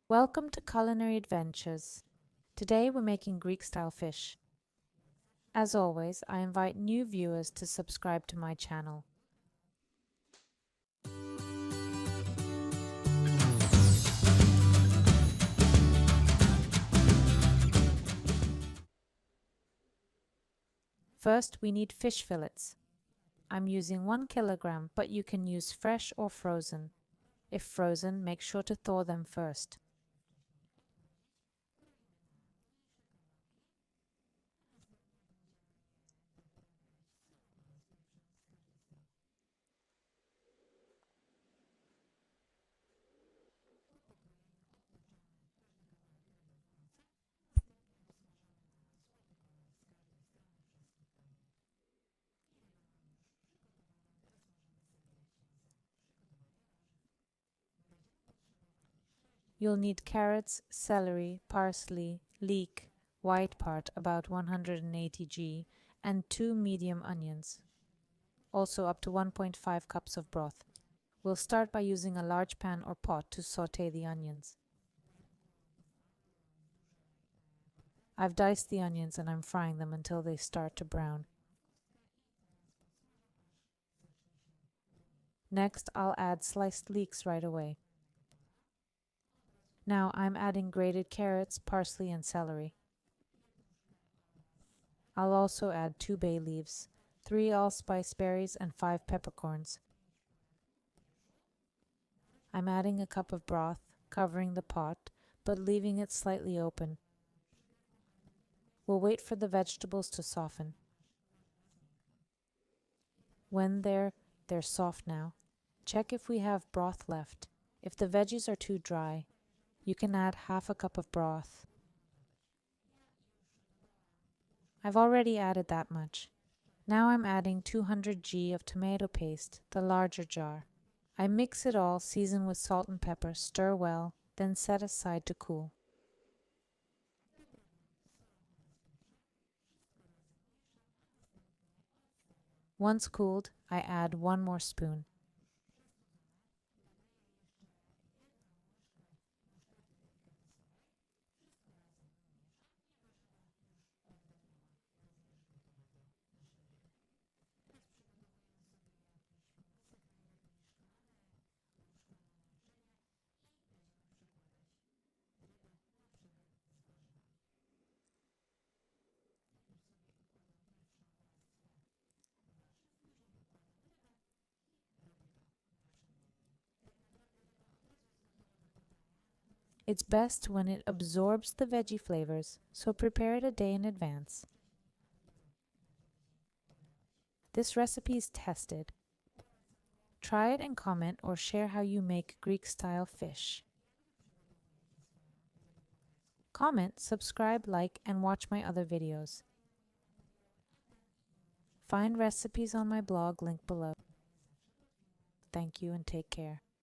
Welcome to Culinary Adventures. Today we're making Greek-style fish. As always, I invite new viewers to subscribe to my channel. First, we need fish fillets. I'm using 1 kilogram, but you can use fresh or frozen. If frozen, make sure to thaw them first. You'll need carrots, celery, parsley, leek, white part about 180 g, and 2 medium onions. Also up to 1.5 cups of broth. We'll start by using a large pan or pot to sauté the onions. I've diced the onions and I'm frying them until they start to brown. Next, I'll add sliced leeks right away. Now I'm adding grated carrots, parsley, and celery. I'll also add 2 bay leaves, 3 allspice berries, and 5 peppercorns. I'm adding a cup of broth, covering the pot, but leaving it slightly open. We'll wait for the vegetables to soften. When they're soft now, check if we have broth left. If the veggies are too dry, you can add half a cup of broth. I've already added that much. Now I'm adding 200 g of tomato paste, the larger jar. I mix it all, season with salt and pepper, stir well, then set aside to cool. Once cooled, I add 1 more spoon. It's best when it absorbs the veggie flavors, so prepare it a day in advance. This recipe is tested. Try it and comment or share how you make Greek-style fish. Comment, subscribe, like, and watch my other videos. Find recipes on my blog, link below. Thank you and take care.